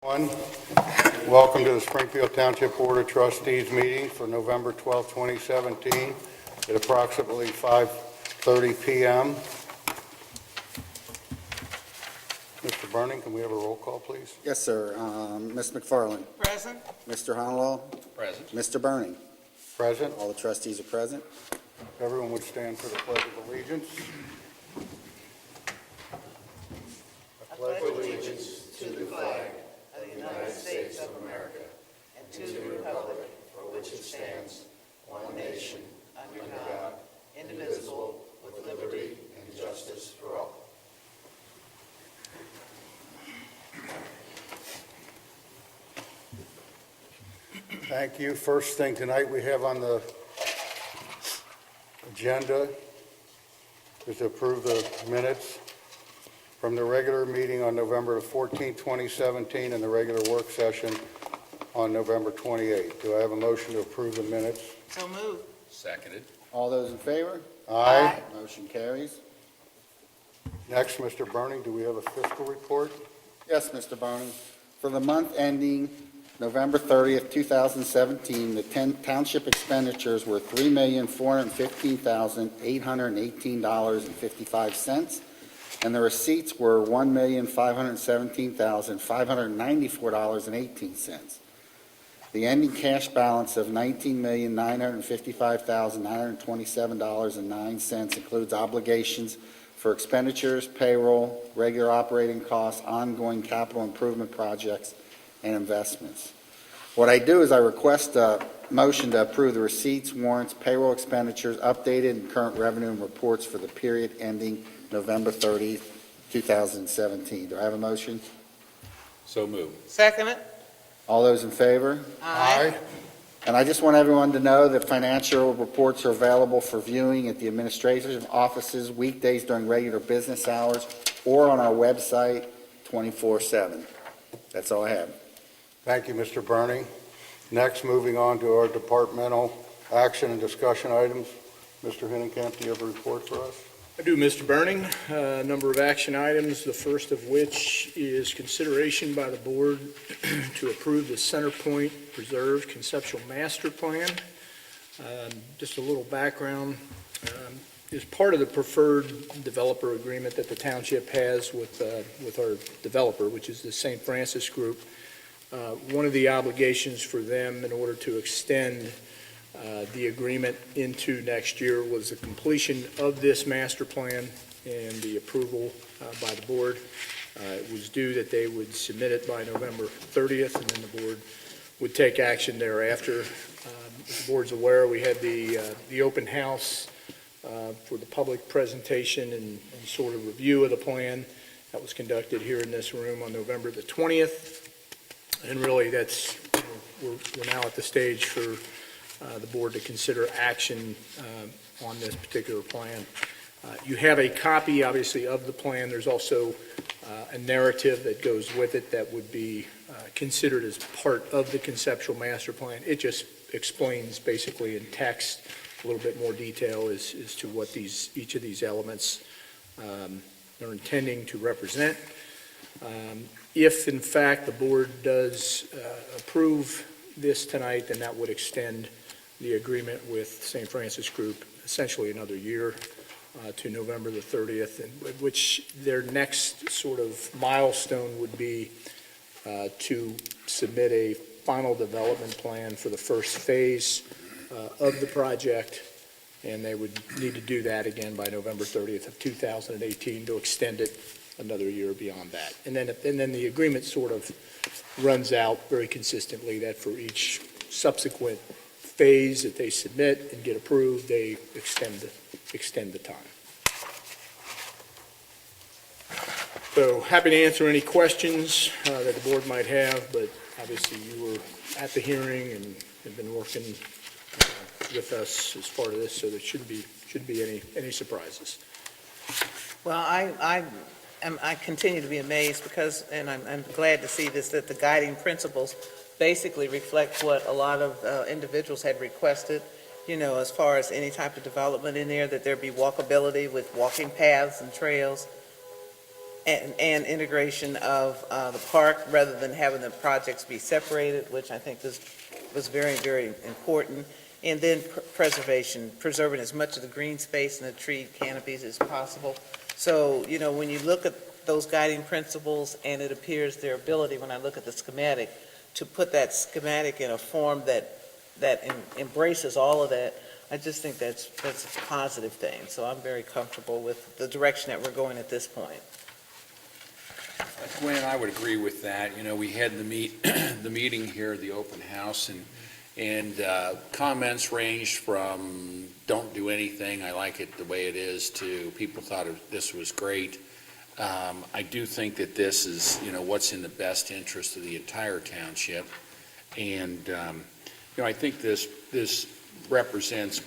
Welcome to the Springfield Township Board of Trustees meeting for November 12, 2017 at approximately 5:30 p.m. Mr. Burning, can we have a roll call, please? Yes, sir. Ms. McFarland. Present. Mr. Honolo. Present. Mr. Burning. Present. All the trustees are present. Everyone would stand for the Pledge of Allegiance. I pledge allegiance To the flag of the United States of America and to the republic for which it stands, one nation, under God, indivisible, with liberty and justice for all. Thank you. First thing tonight we have on the agenda is to approve the minutes from the regular meeting on November 14, 2017, and the regular work session on November 28. Do I have a motion to approve the minutes? So moved. Seconded. All those in favor? Aye. Motion carries. Next, Mr. Burning, do we have a fiscal report? Yes, Mr. Burning. For the month ending November 30th, 2017, the township expenditures were $3,415,818.55, and the receipts were $1,517,594.18. The ending cash balance of $19,955,927.09 includes obligations for expenditures, payroll, regular operating costs, ongoing capital improvement projects, and investments. What I do is I request a motion to approve the receipts, warrants, payroll expenditures, updated and current revenue and reports for the period ending November 30, 2017. Do I have a motion? So moved. Second it. All those in favor? And I just want everyone to know that financial reports are available for viewing at the administrative offices weekdays during regular business hours or on our website 24/7. That's all I have. Thank you, Mr. Burning. Next, moving on to our departmental action and discussion items. Mr. Hinnenkamp, do you have a report for us? I do, Mr. Burning. A number of action items, the first of which is consideration by the board to approve the Center Point Preserve Conceptual Master Plan. Just a little background. Is part of the preferred developer agreement that the township has with our developer, which is the St. Francis Group. One of the obligations for them in order to extend the agreement into next year was the completion of this master plan and the approval by the board. It was due that they would submit it by November 30th, and then the board would take action thereafter. As the board's aware, we had the open house for the public presentation and sort of review of the plan. That was conducted here in this room on November the 20th. And really, that's we're now at the stage for the board to consider action on this particular plan. You have a copy, obviously, of the plan. There's also a narrative that goes with it that would be considered as part of the conceptual master plan. It just explains basically in text a little bit more detail as to what each of these elements are intending to represent. If, in fact, the board does approve this tonight, then that would extend the agreement with St. Francis Group essentially another year to November the 30th, which their next sort of milestone would be to submit a final development plan for the first phase of the project, and they would need to do that again by November 30th of 2018 to extend it another year beyond that. And then the agreement sort of runs out very consistently that for each subsequent phase that they submit and get approved, they extend the time. So happy to answer any questions that the board might have, but obviously you were at the hearing and have been working with us as part of this, so there shouldn't be any surprises. Well, I continue to be amazed because, and I'm glad to see this, that the guiding principles basically reflect what a lot of individuals had requested, as far as any type of development in there, that there be walkability with walking paths and trails, and integration of the park rather than having the projects be separated, which I think was very, very important. And then preservation, preserving as much of the green space and the tree canopies as possible. So, when you look at those guiding principles, and it appears their ability, when I look at the schematic, to put that schematic in a form that embraces all of that, I just think that's a positive thing. So I'm very comfortable with the direction that we're going at this point. Gwen, I would agree with that. We had the meeting here, the open house, and comments ranged from don't do anything, I like it the way it is, to people thought this was great. I do think that this is, what's in the best interest of the entire township. And, I think this represents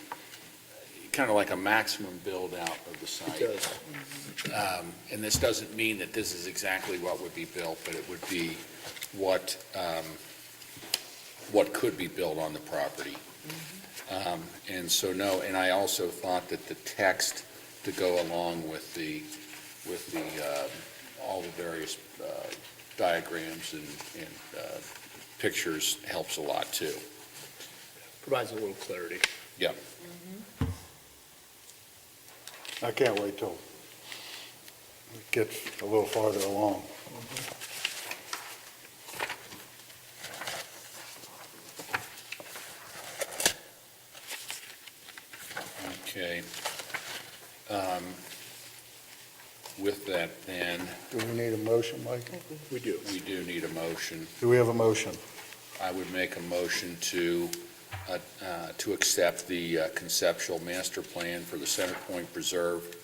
kind of like a maximum build-out of the site. It does. And this doesn't mean that this is exactly what would be built, but it would be what could be built on the property. And so, and I also thought that the text to go along with all the various diagrams and pictures helps a lot, too. Provides a little clarity. Yep. I can't wait till it gets a little farther along. Okay. With that, then, Do we need a motion, Mike? We do. we do need a motion. Do we have a motion? I would make a motion to accept the conceptual master plan for the Center Point Preserve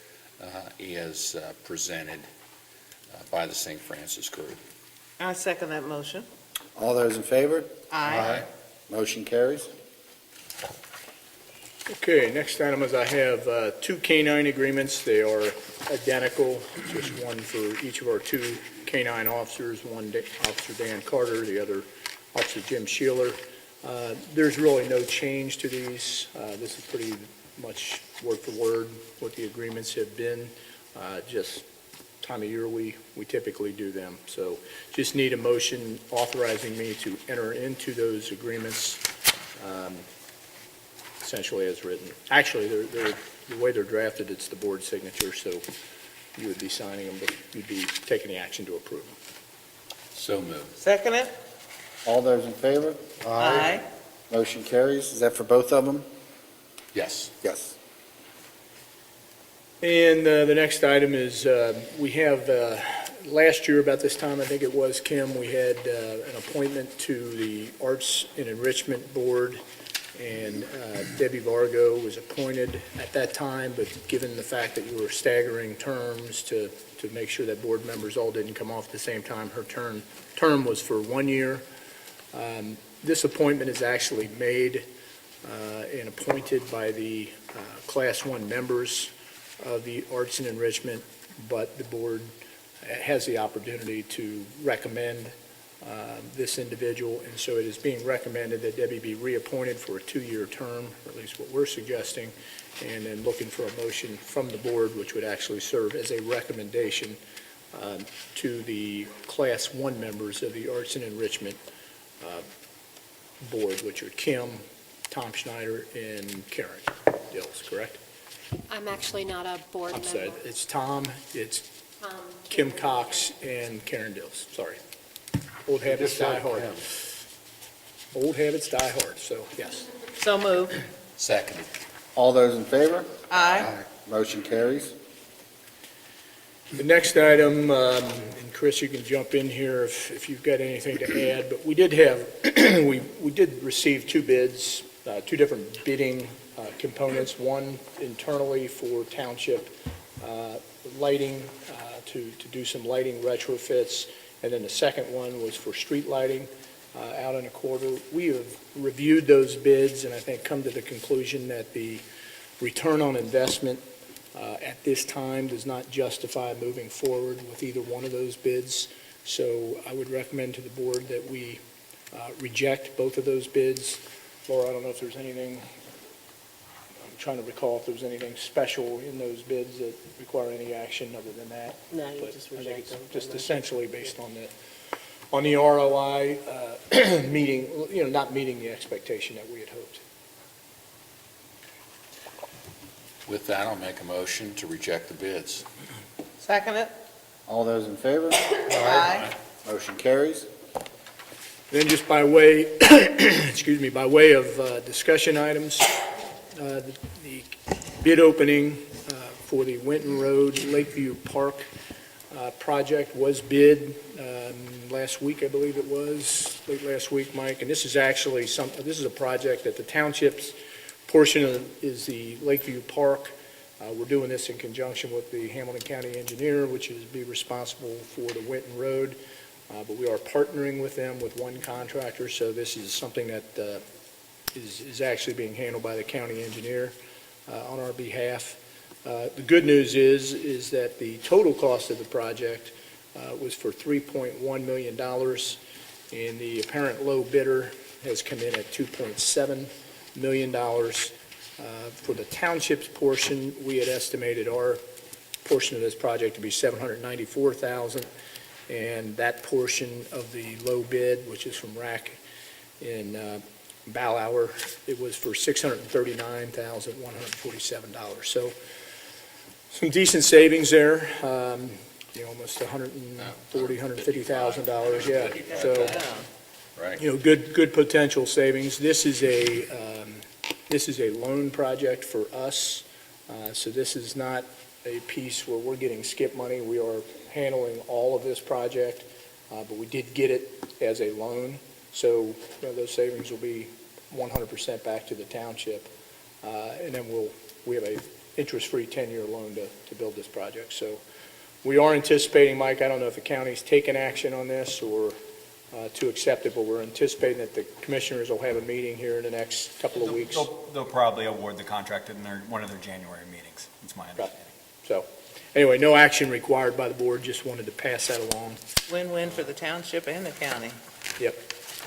as presented by the St. Francis Group. I second that motion. All those in favor? Aye. Motion carries. Okay, next item is I have two canine agreements. They are identical, just one for each of our two canine officers, one Officer Dan Carter, the other Officer Jim Sheeler. There's really no change to these. This is pretty much word for word what the agreements have been. Just time of year we typically do them. So just need a motion authorizing me to enter into those agreements essentially as written. Actually, the way they're drafted, it's the board signature, so you would be signing them, but you'd be taking the action to approve them. So moved. Second it? All those in favor? Aye. Motion carries. Is that for both of them? Yes. Yes. And the next item is, we have, last year about this time, I think it was, Kim, we had an appointment to the Arts and Enrichment Board, and Debbie Vargo was appointed at that time, but given the fact that you were staggering terms to make sure that board members all didn't come off at the same time, her term was for 1 year. This appointment is actually made and appointed by the Class 1 members of the Arts and Enrichment, but the board has the opportunity to recommend this individual, and so it is being recommended that Debbie be reappointed for a 2-year term, or at least what we're suggesting, and then looking for a motion from the board, which would actually serve as a recommendation to the Class 1 members of the Arts and Enrichment Board, which are Kim, Tom Schneider, and Karen Dills, correct? I'm actually not a board I'm member. sorry, it's Tom, it's Kim Cox, and Karen Dills, sorry. Old habits Just die said hard. Kim. Old habits die hard, so, yes. So moved. Seconded. All those in favor? Aye. Motion carries. The next item, and Chris, you can jump in here if you've got anything to add, but we did have, we did receive two bids, two different bidding components, one internally for Township lighting, to do some lighting retrofits, and then the second one was for street lighting out in a quarter. We have reviewed those bids and I think come to the conclusion that the return on investment at this time does not justify moving forward with either one of those bids. So I would recommend to the board that we reject both of those bids. Laura, I don't know if there's anything, trying to recall if there was anything special in those bids that require any action other than that. No, you But just I think reject it's them. just essentially based on the ROI, meeting, not meeting the expectation that we had hoped. With that, I'll make a motion to reject the bids. Second it? All those in favor? Aye. Motion carries. Then just by way, excuse me, by way of discussion items, the bid opening for the Winton Road Lakeview Park project was bid last week, I believe it was, late last week, Mike. And this is actually this is a project that the Township's portion is the Lakeview Park. We're doing this in conjunction with the Hamilton County Engineer, which is be responsible for the Winton Road. But we are partnering with them with one contractor, so this is something that is actually being handled by the county engineer on our behalf. The good news is that the total cost of the project was for $3.1 million, and the apparent low bidder has come in at $2.7 million. For the township's portion, we had estimated our portion of this project to be $794,000, and that portion of the low bid, which is from RAC in Ballauer, it was for $639,147. So some decent savings there, almost $150,000, yeah. So, Right. good potential savings. This is a loan project for us, so this is not a piece where we're getting skip money. We are handling all of this project, but we did get it as a loan, so those savings will be 100% back to the township, and then we have a interest-free 10-year loan to build this project. So we are anticipating, Mike, I don't know if the county's taken action on this or to accept it, but we're anticipating that the commissioners will have a meeting here in the next couple of weeks. They'll probably award the contract in one of their January meetings, that's my understanding. So, anyway, no action required by the board, just wanted to pass that along. Win-win for the township and the county.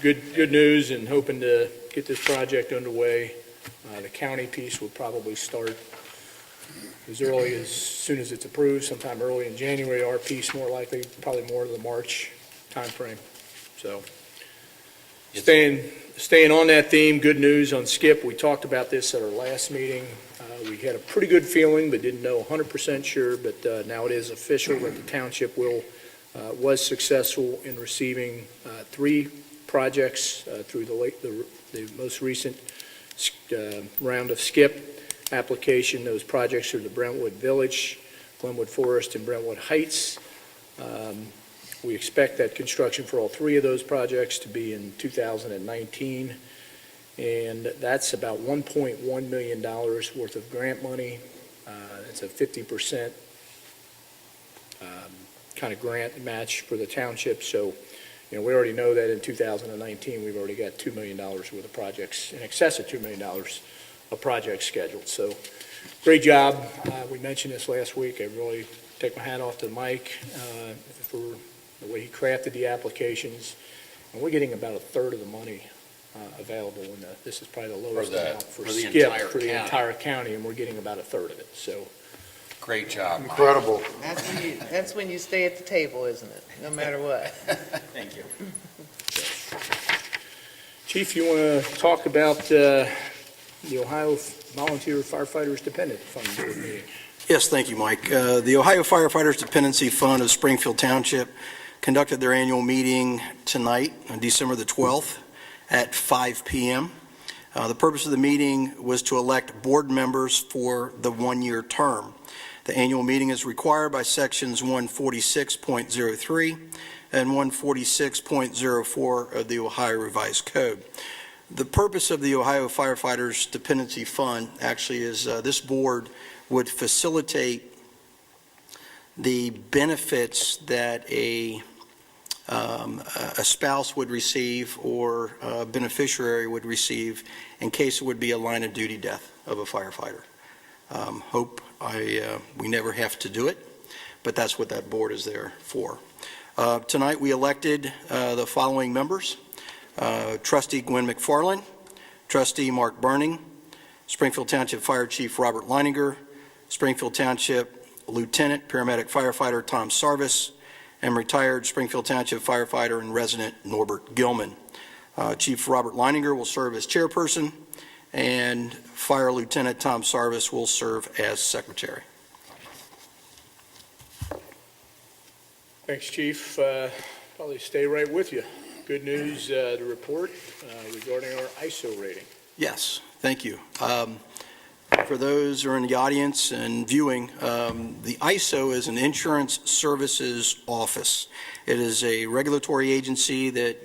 Good news, and hoping to get this project underway. The county piece will probably start as soon as it's approved, sometime early in January. Our piece more likely, probably more to the March timeframe. So, staying on that theme, good news on SCIP. We talked about this at our last meeting. We had a pretty good feeling, but didn't know 100% sure, but now it is official that the township was successful in receiving 3 projects through the most recent round of SCIP application. Those projects are the Brentwood Village, Glenwood Forest, and Brentwood Heights. We expect that construction for all 3 of those projects to be in 2019, and that's about $1.1 million worth of grant money. It's a 50% kind of grant match for the township, so we already know that in 2019 we've already got $2 million worth of projects, in excess of $2 million of projects scheduled. So great job. We mentioned this last week. I really take my hat off to Mike for the way he crafted the applications, and we're getting about a third of the money available, and this is probably the lowest amount for SCIP for the entire county, and we're getting about a third of it. So Great job, Mike. Incredible. That's when you stay at the table, isn't it? No matter what. Thank you. Chief, you want to talk about the Ohio Volunteer Firefighters Dependent Fund Board meeting? Yes, thank you, Mike. The Ohio Firefighters Dependency Fund of Springfield Township conducted their annual meeting tonight, on December the 12th, at 5 p.m. The purpose of the meeting was to elect board members for the one-year term. The annual meeting is required by sections 146.03 and 146.04 of the Ohio Revised Code. The purpose of the Ohio Firefighters Dependency Fund actually is this board would facilitate the benefits that a spouse would receive or a beneficiary would receive in case it would be a line of duty death of a firefighter. We never have to do it, but that's what that board is there for. Tonight we elected the following members. Trustee Gwen McFarland, Trustee Mark Burning, Springfield Township Fire Chief Robert Leininger, Springfield Township Lieutenant Paramedic Firefighter Tom Sarvis, and retired Springfield Township firefighter and resident Norbert Gilman. Chief Robert Leininger will serve as chairperson, and Fire Lieutenant Tom Sarvis will serve as secretary. Thanks, Chief. Probably stay right with you. Good news to report regarding our ISO rating. Yes, thank you. For those who are in the audience and viewing, the ISO is an insurance services office. It is a regulatory agency that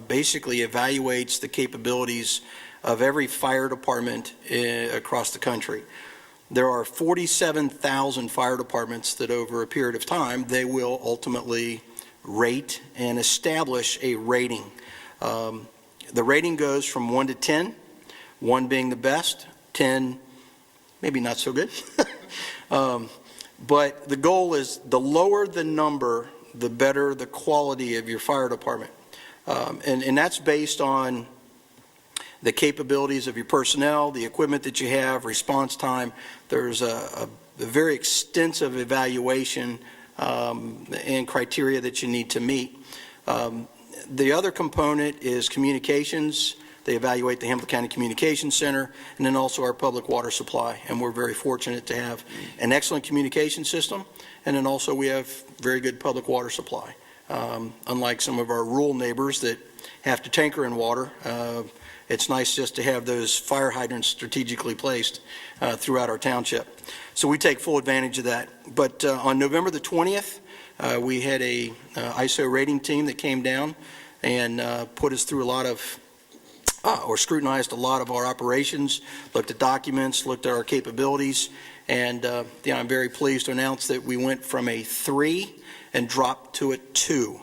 basically evaluates the capabilities of every fire department across the country. There are 47,000 fire departments that over a period of time, they will ultimately rate and establish a rating. The rating goes from 1 to 10, 1 being the best, 10 maybe not so good. But the goal is the lower the number, the better the quality of your fire department. And that's based on the capabilities of your personnel, the equipment that you have, response time. There's a very extensive evaluation and criteria that you need to meet. The other component is communications. They evaluate the Hamilton County Communications Center, and then also our public water supply. And we're very fortunate to have an excellent communication system, and then also we have very good public water supply. Unlike some of our rural neighbors that have to tanker in water, it's nice just to have those fire hydrants strategically placed throughout our township. So we take full advantage of that. But on November the 20th, we had a ISO rating team that came down and put us through a lot of or scrutinized a lot of our operations, looked at documents, looked at our capabilities, and I'm very pleased to announce that we went from a 3 and dropped to a 2.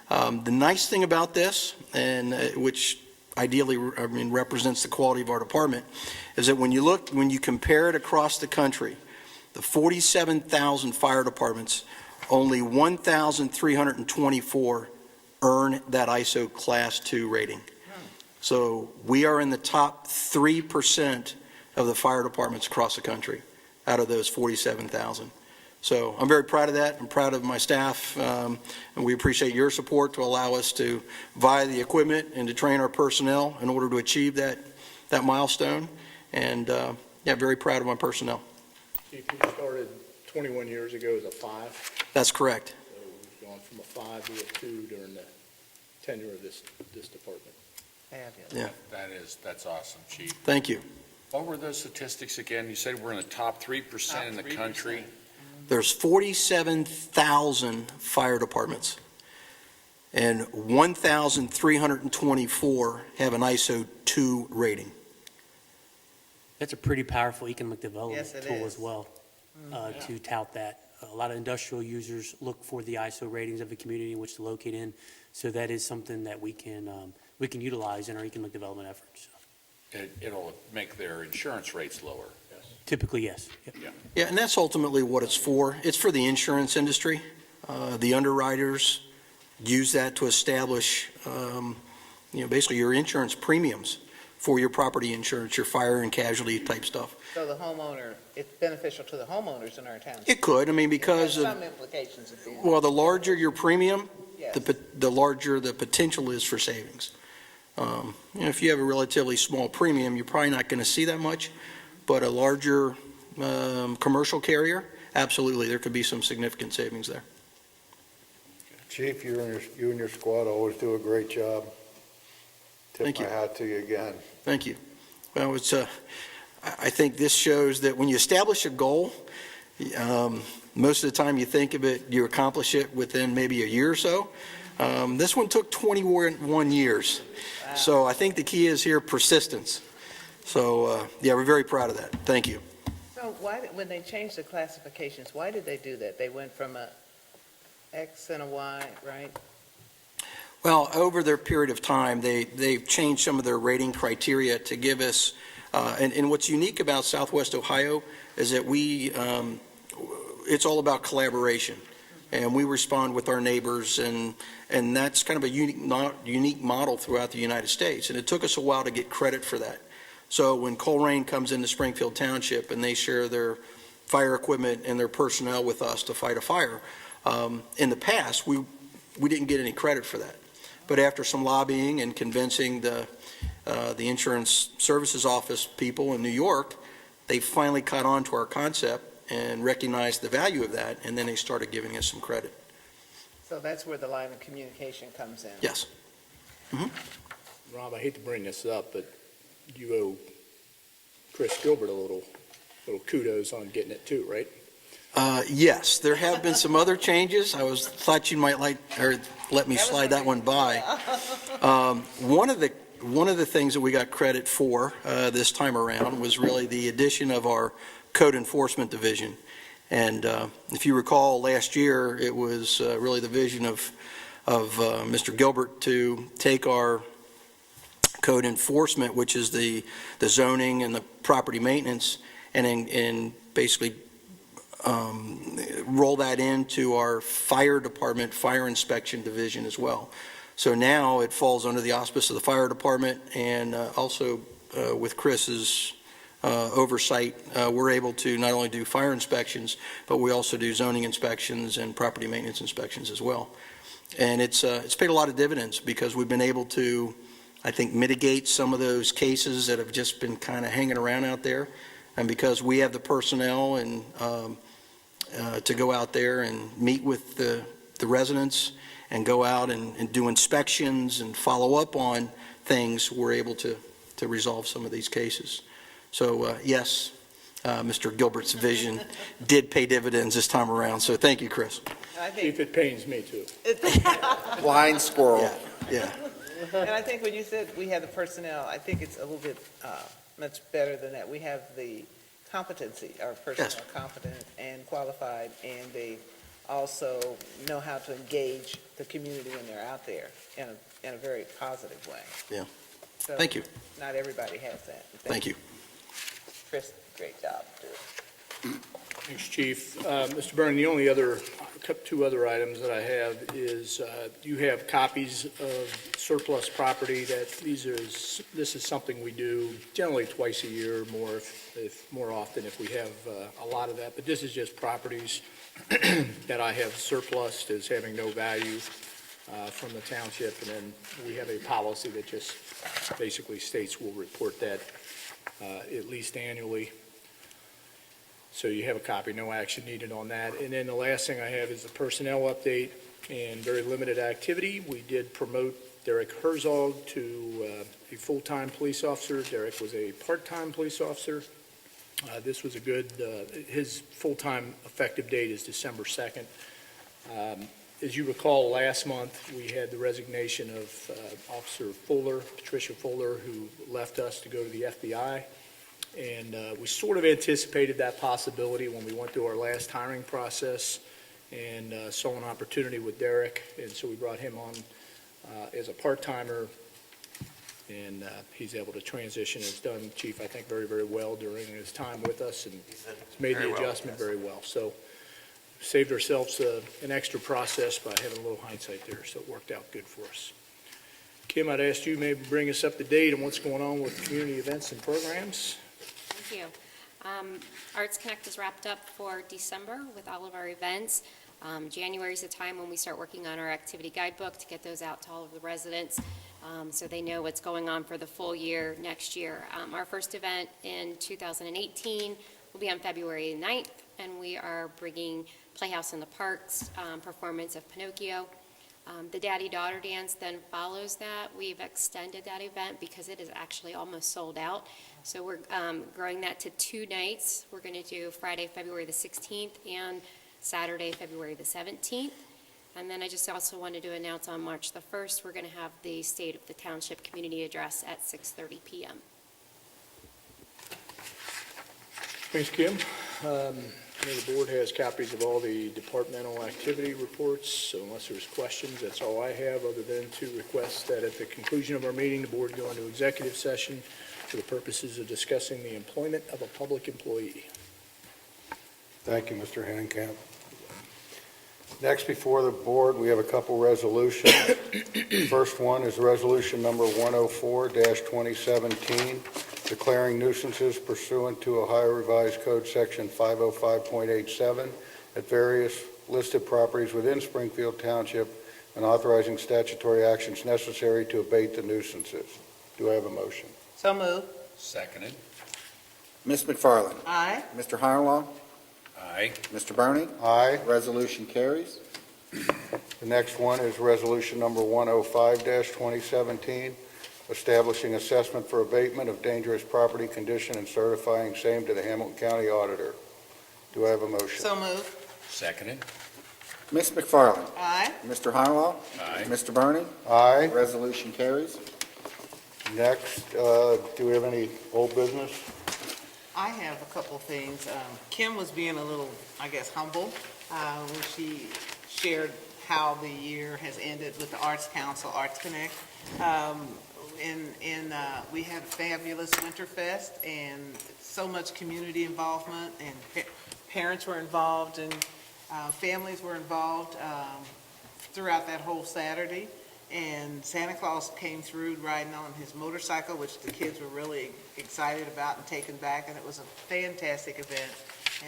The nice thing about this, and which ideally represents the quality of our department, is that when you compare it across the country, the 47,000 fire departments, only 1,324 earn that ISO Class 2 rating. So we are in the top 3% of the fire departments across the country out of those 47,000. So I'm very proud of that. I'm proud of my staff, and we appreciate your support to allow us to buy the equipment and to train our personnel in order to achieve that milestone. And very proud of my personnel. Chief, you started 21 years ago as a 5. That's correct. So we've gone from a 5 to a 2 during the tenure of this department. Yeah. That's awesome, Chief. Thank you. What were those statistics again? You said we're in the top 3% in the country. There's 47,000 fire departments, and 1,324 have an ISO 2 rating. That's a pretty powerful economic development Yes, it tool is. as well, to tout that. A lot of industrial users look for the ISO ratings of the community in which to locate in, so that is something that we can utilize in our economic development efforts. It'll make their insurance rates lower. Typically, yes. Yep. Yeah, and that's ultimately what it's for. It's for the insurance industry. The underwriters use that to establish, basically your insurance premiums for your property insurance, your fire and casualty type stuff. So the homeowner, it's beneficial to the homeowners in our town. It could, because It of, has some implications at the end. well, the larger your premium, Yes. the larger the potential is for savings. If you have a relatively small premium, you're probably not going to see that much, but a larger commercial carrier, absolutely, there could be some significant savings there. Chief, you and your squad always do a great job. Thank you. Tip my hat to you again. Thank you. Well, I think this shows that when you establish a goal, most of the time you think of it, you accomplish it within maybe a year or so. This one took 21 years. Wow. So I think the key is here persistence. So, we're very proud of that. Thank you. So when they changed the classifications, why did they do that? They went from a X and a Y, right? Well, over their period of time, they've changed some of their rating criteria to give us, and what's unique about Southwest Ohio is that it's all about collaboration. And we respond with our neighbors, and that's kind of a unique model throughout the United States. And it took us a while to get credit for that. So when Colerain comes into Springfield Township and they share their fire equipment and their personnel with us to fight a fire, in the past, we didn't get any credit for that. But after some lobbying and convincing the Insurance Services Office people in New York, they finally caught on to our concept and recognized the value of that, and then they started giving us some credit. So that's where the line of communication comes in. Yes. Rob, I hate to bring this up, but you owe Chris Gilbert a little kudos on getting it too, right? Yes, there have been some other changes. Thought you might let me slide that one by. One of the things that we got credit for this time around was really the addition of our Code Enforcement Division. And if you recall, last year, it was really the vision of Mr. Gilbert to take our code enforcement, which is the zoning and the property maintenance, and basically roll that into our fire department, fire inspection division as well. So now it falls under the auspice of the fire department, and also with Chris's oversight, we're able to not only do fire inspections, but we also do zoning inspections and property maintenance inspections as well. And it's paid a lot of dividends because we've been able to, I think, mitigate some of those cases that have just been kind of hanging around out there. And because we have the personnel and to go out there and meet with the residents and go out and do inspections and follow up on things, we're able to resolve some of these cases. So, yes, Mr. Gilbert's vision did pay dividends this time around. So thank you, Chris. I Chief, think, it pains me too. Blind squirrel. Yeah. and I think when you said we have the personnel, I think it's a little bit much better than that. We have the competency, our personnel Yes. are competent and qualified, and they also know how to engage the community when they're out there in a very positive way. Yeah. So Thank you. Not everybody has that. Thank you. Chris, great job, too. Thanks, Chief. Mr. Byrne, the only two other items that I have is you have copies of surplus property that this is something we do generally twice a year, if more often if we have a lot of that. But this is just properties that I have surplused as having no value from the township. And then we have a policy that just basically states we'll report that at least annually. So you have a copy, no action needed on that. And then the last thing I have is the personnel update and very limited activity. We did promote Derek Herzog to a full-time police officer. Derek was a part-time police officer. This was a good, his full-time effective date is December 2nd. As you recall, last month, we had the resignation of Officer Fuller, Patricia Fuller, who left us to go to the FBI. And we sort of anticipated that possibility when we went through our last hiring process and saw an opportunity with Derek. And so we brought him on as a part-timer, and he's able to transition. Has done, Chief, I think, very, very well during his time with us, and has made the adjustment very well. So saved ourselves an extra process by having a little hindsight there, so it worked out good for us. Kim, I'd ask you maybe bring us up to date on what's going on with community events and programs. Thank you. Arts Connect is wrapped up for December with all of our events. January is the time when we start working on our activity guidebook to get those out to all of the residents so they know what's going on for the full year next year. Our first event in 2018 will be on February 9th, and we are bringing Playhouse in the Parks performance of Pinocchio. The Daddy-Daughter Dance then follows that. We've extended that event because it is actually almost sold out. So we're growing that to 2 nights. We're going to do Friday, February the 16th and Saturday, February the 17th. And then I just also wanted to announce on March the 1st, we're going to have the State of the Township Community Address at 6:30 p.m. Thanks, Kim. The board has copies of all the departmental activity reports, so unless there's questions, that's all I have, other than to request that at the conclusion of our meeting, the board go into executive session for the purposes of discussing the employment of a public employee. Thank you, Mr. Hennenkamp. Next, before the board, we have a couple resolutions. First one is resolution number 104-2017, declaring nuisances pursuant to Ohio Revised Code Section 505.87 at various listed properties within Springfield Township and authorizing statutory actions necessary to abate the nuisances. Do I have a motion? So moved. Seconded. Ms. McFarland? Aye. Mr. Harlow? Aye. Mr. Bernie? Aye. Resolution carries. The next one is Resolution Number 105-2017, establishing assessment for abatement of dangerous property condition and certifying same to the Hamilton County Auditor. Do I have a motion? So moved. Seconded. Ms. McFarland? Aye. Mr. Harlow? Aye. Mr. Bernie? Aye. Resolution carries. Next, do we have any old business? I have a couple things. Kim was being a little, I guess, humble when she shared how the year has ended with the Arts Council, Arts Connect. We had a fabulous Winterfest and so much community involvement, and parents were involved and families were involved throughout that whole Saturday. And Santa Claus came through riding on his motorcycle, which the kids were really excited about and taken back, and it was a fantastic event.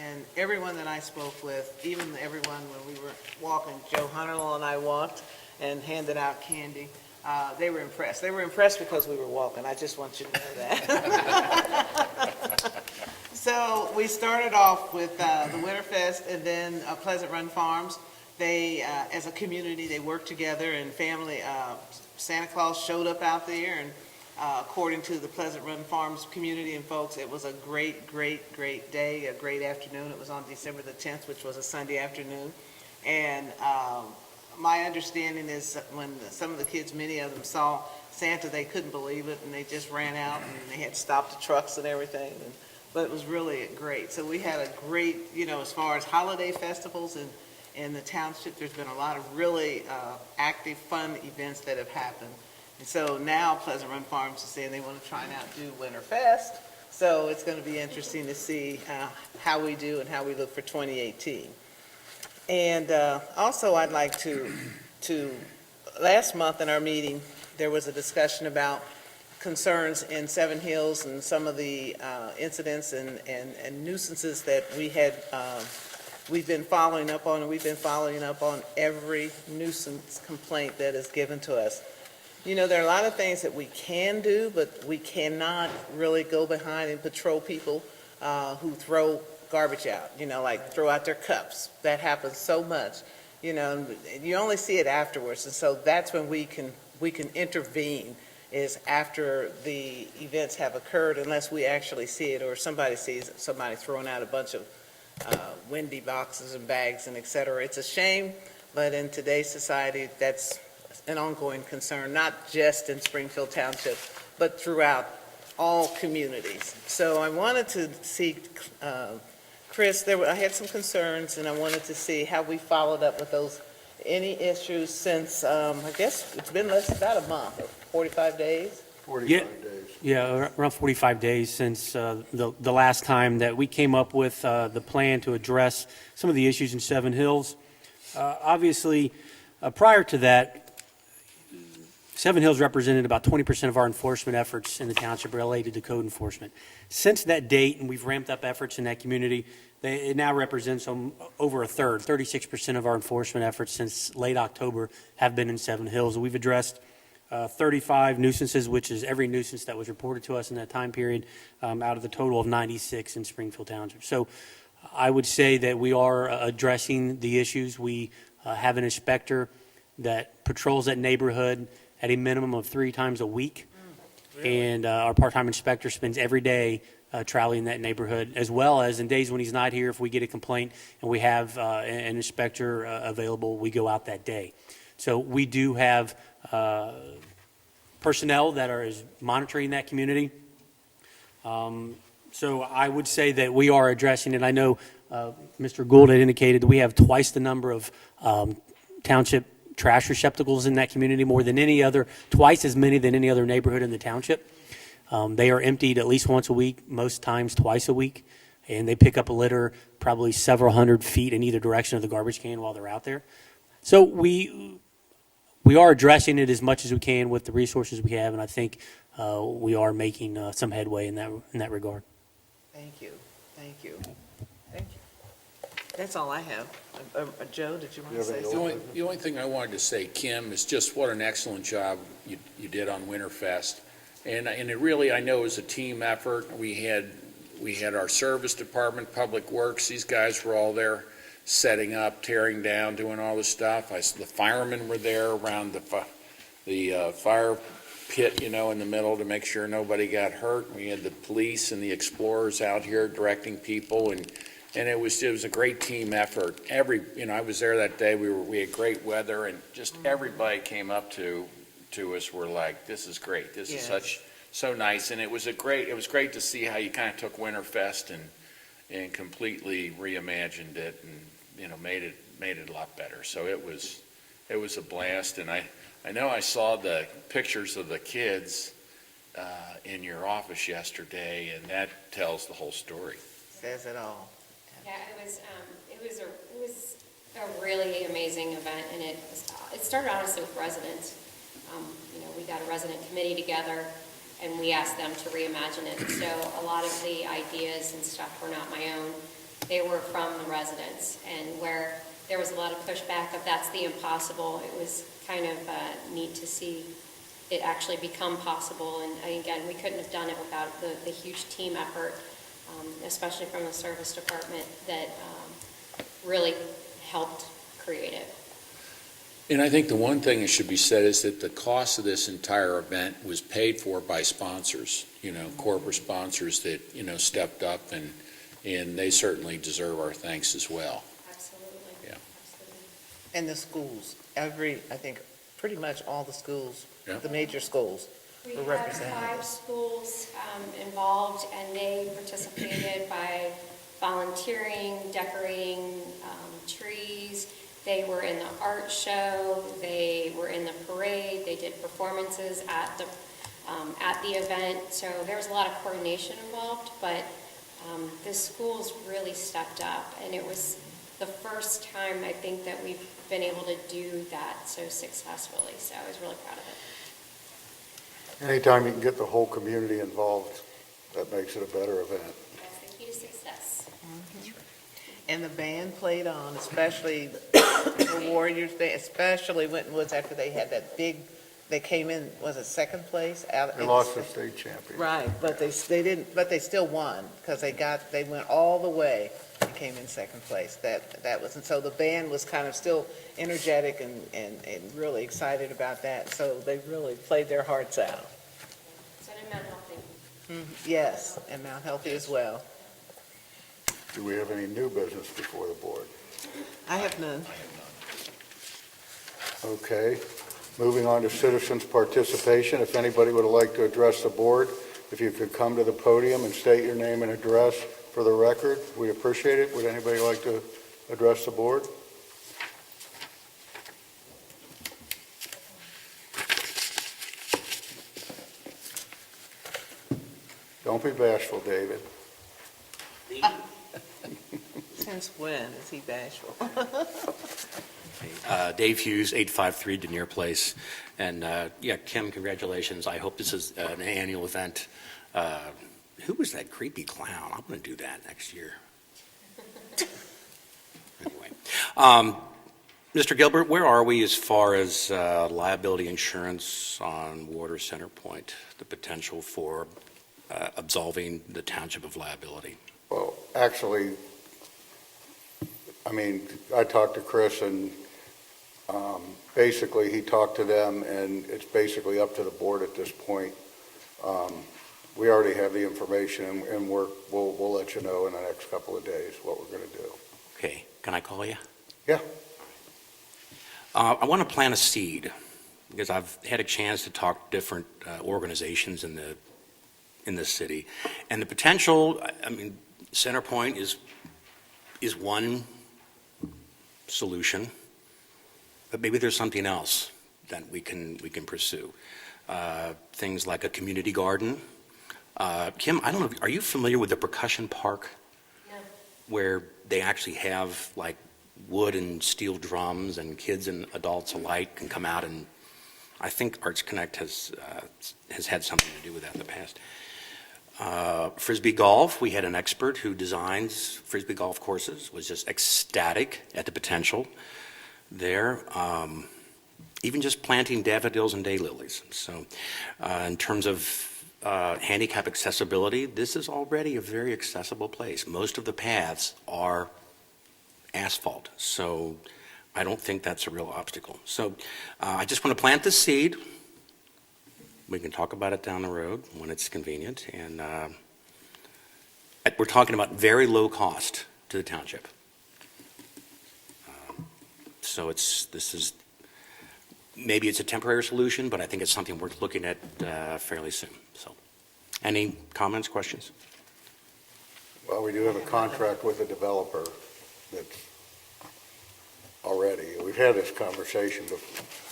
And everyone that I spoke with, even everyone when we were walking, Joe Hunterlaw and I walked and handed out candy, they were impressed. They were impressed because we were walking. I just want you to know that. So we started off with the Winterfest and then Pleasant Run Farms. They, as a community, they worked together and family. Santa Claus showed up out there, and according to the Pleasant Run Farms community and folks, it was a great, great, great day, a great afternoon. It was on December the 10th, which was a Sunday afternoon. And my understanding is that when some of the kids, many of them, saw Santa, they couldn't believe it, and they just ran out, and they had to stop the trucks and everything. But it was really great. So we had a great, as far as holiday festivals and in the township, there's been a lot of really active, fun events that have happened. And so now Pleasant Run Farms is saying they want to try and outdo Winterfest. So it's going to be interesting to see how we do and how we look for 2018. And also I'd like to, last month in our meeting, there was a discussion about concerns in Seven Hills and some of the incidents and nuisances that we've been following up on, and we've been following up on every nuisance complaint that is given to us. There are a lot of things that we can do, but we cannot really go behind and patrol people who throw garbage out, like throw out their cups. That happens so much, and you only see it afterwards. And so that's when we can intervene, is after the events have occurred, unless we actually see it or somebody sees somebody throwing out a bunch of windy boxes and bags and et cetera. It's a shame, but in today's society, that's an ongoing concern, not just in Springfield Township, but throughout all communities. So I wanted to see, Chris, I had some concerns, and I wanted to see how we followed up with those, any issues since, I guess it's been about a month, or 45 days? 45 days. Yeah, around 45 days since the last time that we came up with the plan to address some of the issues in Seven Hills. Obviously, prior to that, Seven Hills represented about 20% of our enforcement efforts in the township related to code enforcement. Since that date, and we've ramped up efforts in that community, it now represents over a third, 36% of our enforcement efforts since late October have been in Seven Hills. We've addressed 35 nuisances, which is every nuisance that was reported to us in that time period, out of the total of 96 in Springfield Township. So I would say that we are addressing the issues. We have an inspector that patrols that neighborhood at a minimum of 3 times a week. Really? And our part-time inspector spends every day troweling that neighborhood, as well as in days when he's not here, if we get a complaint and we have an inspector available, we go out that day. So we do have personnel that is monitoring that community. So I would say that we are addressing it. I know Mr. Gould had indicated that we have twice the number of township trash receptacles in that community, twice as many than any other neighborhood in the township. They are emptied at least once a week, most times twice a week, and they pick up a litter probably several hundred feet in either direction of the garbage can while they're out there. So we we are addressing it as much as we can with the resources we have, and I think we are making some headway in that regard. Thank you, thank you, thank you. That's all I have. Joe, did you want to say something? The only thing I wanted to say, Kim, is just what an excellent job you did on Winterfest. And it really, I know it was a team effort. We had our service department, Public Works, these guys were all there setting up, tearing down, doing all this stuff. The firemen were there around the fire pit, in the middle to make sure nobody got hurt. We had the police and the explorers out here directing people, and it was a great team effort. I was there that day. We had great weather, and just everybody came up to us. Were like, "This is great. This is so nice." And it was great to see how you kind of took Winterfest and completely reimagined it, and made it a lot better. So it was a blast, and I know I saw the pictures of the kids in your office yesterday, and that tells the whole story. Says it all. Yeah, it was a really amazing event, and it started honestly with residents. We got a resident committee together, and we asked them to reimagine it. So a lot of the ideas and stuff were not my own. They were from the residents, and where there was a lot of pushback of that's the impossible, it was kind of neat to see it actually become possible. And again, we couldn't have done it without the huge team effort, especially from the service department, that really helped create it. And I think the one thing that should be said is that the cost of this entire event was paid for by sponsors, corporate sponsors that, stepped up, and they certainly deserve our thanks as well. Absolutely. Yeah. Absolutely. And the schools, I think, pretty much all the schools, Yeah. the major schools We were had represented. 5 schools involved, and they participated by volunteering, decorating trees. They were in the art show. They were in the parade. They did performances at the event. So there was a lot of coordination involved, but the schools really stepped up, and it was the first time I think that we've been able to do that so successfully. So I was really proud of it. Anytime you can get the whole community involved, that makes it a better event. That's the key to success. And the band played on, especially the Warriors, especially Winton Woods after they had that they came in, was it second place? They lost the state champion. Right, but they they still won, because they went all the way and came in second place. And so the band was kind of still energetic and really excited about that, so they really played their hearts out. So did Mount Healthy. Yes, and Mount Healthy as well. Do we have any new business before the board? I have none. Okay. Moving on to citizens' participation. If anybody would like to address the board, if you could come to the podium and state your name and address for the record, we appreciate it. Would anybody like to address the board? Don't be bashful, David. Since when is he bashful? Dave Hughes, 853 Denier Place. And Kim, congratulations. I hope this is an annual event. Who was that creepy clown? I'm going to do that next year. Anyway, Mr. Gilbert, where are we as far as liability insurance on Water Center Point, the potential for absolving the township of liability? Well, actually, I talked to Chris, and basically he talked to them, and it's basically up to the board at this point. We already have the information, and we'll let you know in the next couple of days what we're going to do. Okay, can I call you? Yeah. I want to plant a seed, because I've had a chance to talk to different organizations in the city, and the potential. Center Point is one solution, but maybe there's something else that we can pursue. Things like a community garden. Kim, I don't know, are you familiar with the percussion park? No. Where they actually have like wood and steel drums, and kids and adults alike can come out and I think Arts Connect has had something to do with that in the past. Frisbee golf, we had an expert who designs Frisbee golf courses, was just ecstatic at the potential there. Even just planting daffodils and daylilies. So in terms of handicap accessibility, this is already a very accessible place. Most of the paths are asphalt, so I don't think that's a real obstacle. So I just want to plant the seed. We can talk about it down the road when it's convenient. And we're talking about very low cost to the township. So maybe it's a temporary solution, but I think it's something worth looking at fairly soon. So, any comments, questions? Well, we do have a contract with the developer that's already, we've had this conversation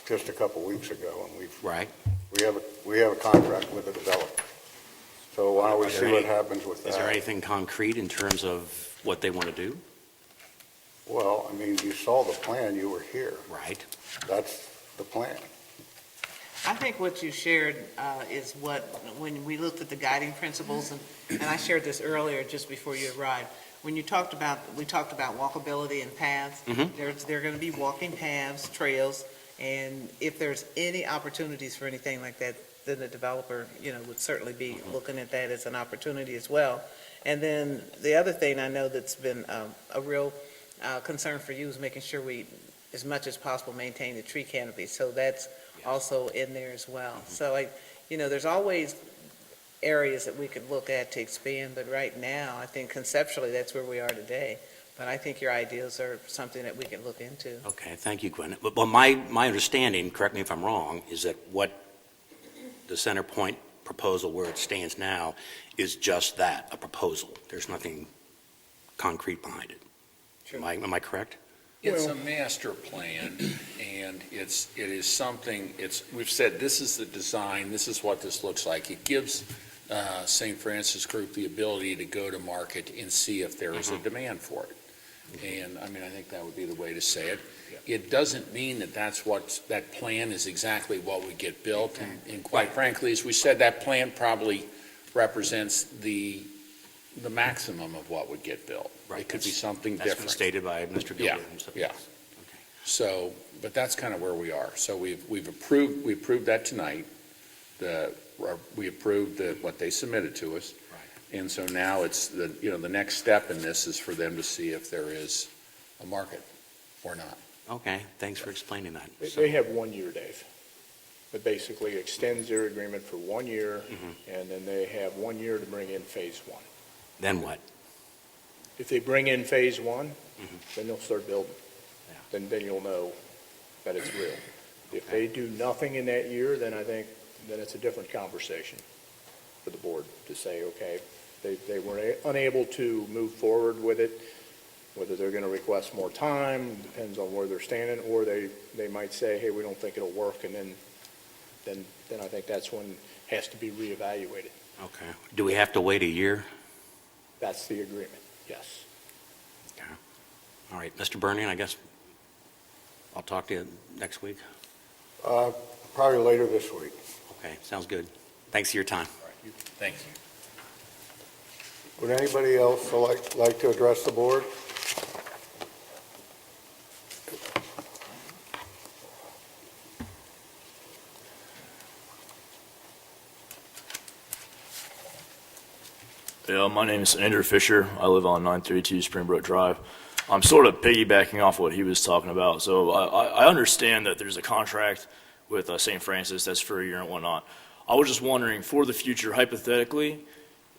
just a couple weeks ago, and Right. we have a contract with the developer. So why don't we Are there see what any- happens with that? Is there anything concrete in terms of what they want to do? Well, I mean, you saw the plan, you were here. Right. That's the plan. I think what you shared is what, when we looked at the guiding principles, and I shared this earlier just before you arrived, when we talked about walkability and paths, there are going to be walking paths, trails, and if there's any opportunities for anything like that, then the developer, would certainly be looking at that as an opportunity as well. And then the other thing I know that's been a real concern for you is making sure we, as much as possible, maintain the tree canopy. So that's also in there as well. So there's always areas that we could look at to expand, but right now, I think conceptually, that's where we are today. But I think your ideas are something that we can look into. Okay, thank you, Gwen. Well, my understanding, correct me if I'm wrong, is that what the Center Point proposal where it stands now is just that, a proposal. There's nothing concrete behind it. Am I correct? It's a master plan, and it is something, we've said, this is the design, this is what this looks like. It gives St. Francis Group the ability to go to market and see if there is a demand for it. And, I think that would be the way to say it. It doesn't mean that plan is exactly what would get built, and quite frankly, as we said, that plan probably represents the maximum of what would get built. Right. It could be something That's different. been stated by Mr. Gilbert himself. Yeah. So, but that's kind of where we are. So we approved that tonight. We approved what they submitted to us. Right. And so now it's the next step in this is for them to see if there is a market or not. Okay, thanks for explaining that. They have 1 year, Dave. It basically extends their agreement for 1 year, and then they have 1 year to bring in phase one. Then what? If they bring in phase one, then they'll start building. Yeah. Then you'll know that it's real. If they do nothing in that year, then I think, then it's a different conversation for the board to say, okay, they were unable to move forward with it, whether they're going to request more time, depends on where they're standing, or they might say, hey, we don't think it'll work, and then I think that's when it has to be reevaluated. Okay. Do we have to wait a year? That's the agreement, yes. Okay. All right, Mr. Burning, I guess I'll talk to you next week. Probably later this week. Okay, sounds good. Thanks for your time. Thanks. Would anybody else like to address the board? Yeah, my name is Andrew Fisher. I live on 932 Springbrook Drive. I'm sort of piggybacking off what he was talking about. So I understand that there's a contract with St. Francis that's for a year and whatnot. I was just wondering, for the future, hypothetically,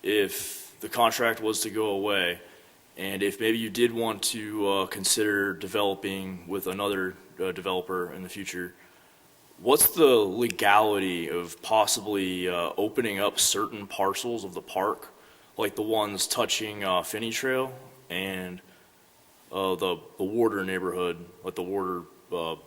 if the contract was to go away, and if maybe you did want to consider developing with another developer in the future, what's the legality of possibly opening up certain parcels of the park, like the ones touching Finney Trail and the Warder neighborhood, like the Warder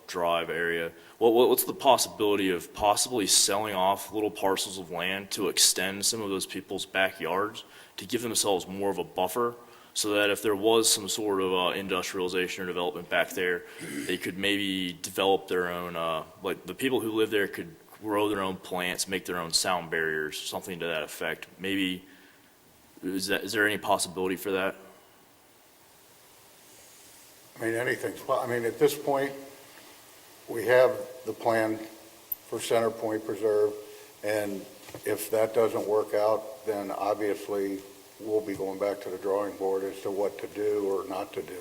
Drive area? What's the possibility of possibly selling off little parcels of land to extend some of those people's backyards to give themselves more of a buffer so that if there was some sort of industrialization or development back there, they could maybe develop their own, like the people who live there could grow their own plants, make their own sound barriers, something to that effect. Maybe, is there any possibility for that? I mean, I mean, at this point, we have the plan for Center Point Preserve, and if that doesn't work out, then obviously we'll be going back to the drawing board as to what to do or not to do.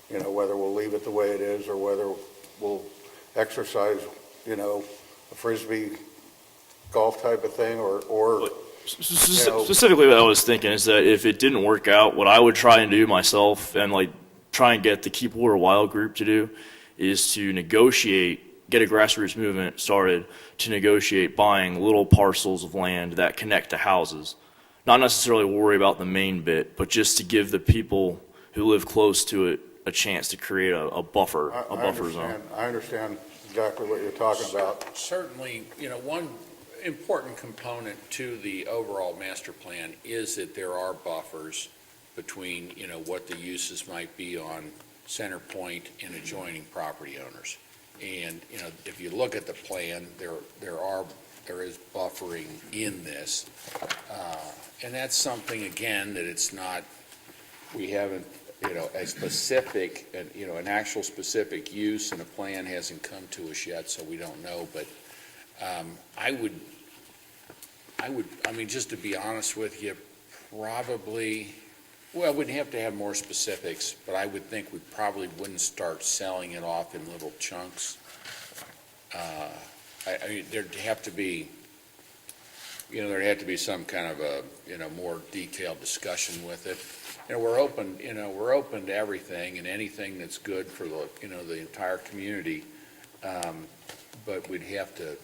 You know, whether we'll leave it the way it is or whether we'll exercise, you know, a Frisbee golf type of thing or Specifically, what I was thinking is that if it didn't work out, what I would try and do myself and like try and get the Keep Water Wild group to do is to negotiate, get a grassroots movement started to negotiate buying little parcels of land that connect to houses. Not necessarily worry about the main bit, but just to give the people who live close to it a chance to create a buffer zone. I understand exactly what you're talking about. Certainly, you know, one important component to the overall master plan is that there are buffers between, you know, what the uses might be on Center Point and adjoining property owners. And, you know, if you look at the plan, there is buffering in this. And that's something, again, that it's not, we haven't, you know, a specific, you know, an actual specific use and a plan hasn't come to us yet, so we don't know. But I mean, just to be honest with you, probably, well, we'd have to have more specifics, but I would think we probably wouldn't start selling it off in little chunks. I mean, there'd have to be, you know, there'd have to be some kind of a, you know, more detailed discussion with it. You know, we're open to everything and anything that's good for the, you know, the entire community. But we'd have to,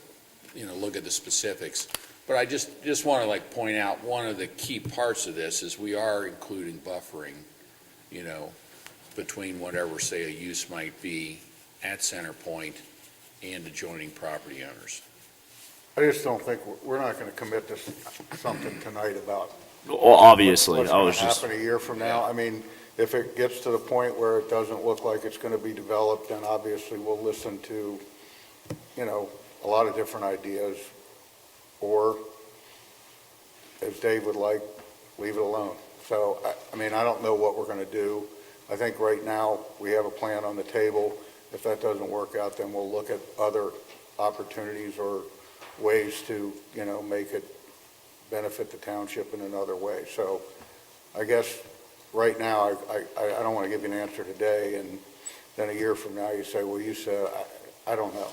you know, look at the specifics. But I just want to like point out one of the key parts of this is we are including buffering, you know, between whatever, say, a use might be at Center Point and adjoining property owners. I just don't think, we're not going to commit to something tonight about Well, obviously, what's I going was to just, happen a year from now. I mean, if it gets to the point where it doesn't look like it's going to be developed, then obviously we'll listen to, you know, a lot of different ideas. Or, as Dave would like, leave it alone. So, I mean, I don't know what we're going to do. I think right now we have a plan on the table. If that doesn't work out, then we'll look at other opportunities or ways to, you know, make it benefit the township in another way. So I guess right now, I don't want to give you an answer today, and then a year from now you say, well, you said, I don't know.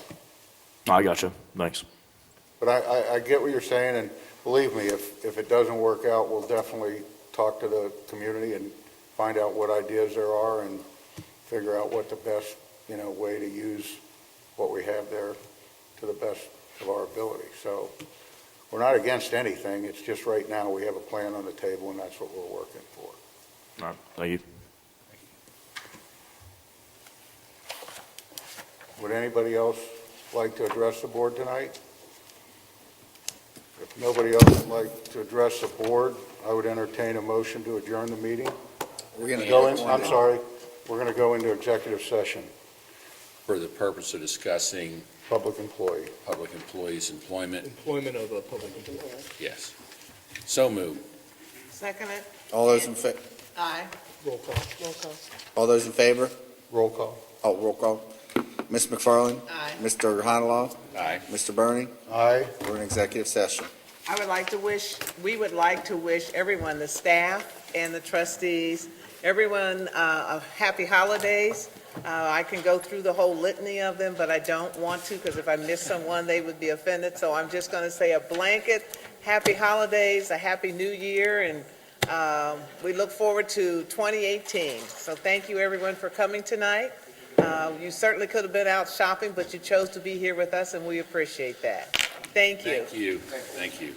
I gotcha, thanks. But I get what you're saying, and believe me, if it doesn't work out, we'll definitely talk to the community and find out what ideas there are and figure out what the best, you know, way to use what we have there to the best of our ability. So we're not against anything. It's just right now we have a plan on the table, and that's what we're working for. All right, thank you. Would anybody else like to address the board tonight? If nobody else would like to address the board, I would entertain a motion to adjourn the meeting. We're going to Go in, I'm sorry, we're going to go into executive session, For the purpose of discussing public employee. public employees' employment, Employment of a public employee. yes. So moved. Second it? All those in Aye. Roll call. Roll call. all those in favor? Roll call. Oh, roll call. Ms. McFarland? Aye. Mr. Honalaw? Aye. Mr. Bernie? Aye. We're in executive session. We would like to wish everyone, the staff and the trustees, everyone, happy holidays. I can go through the whole litany of them, but I don't want to, because if I miss someone, they would be offended. So I'm just going to say a blanket happy holidays, a happy new year, and we look forward to 2018. So thank you, everyone, for coming tonight. You certainly could have been out shopping, but you chose to be here with us, and we appreciate that. Thank you. Thank you. Thank you.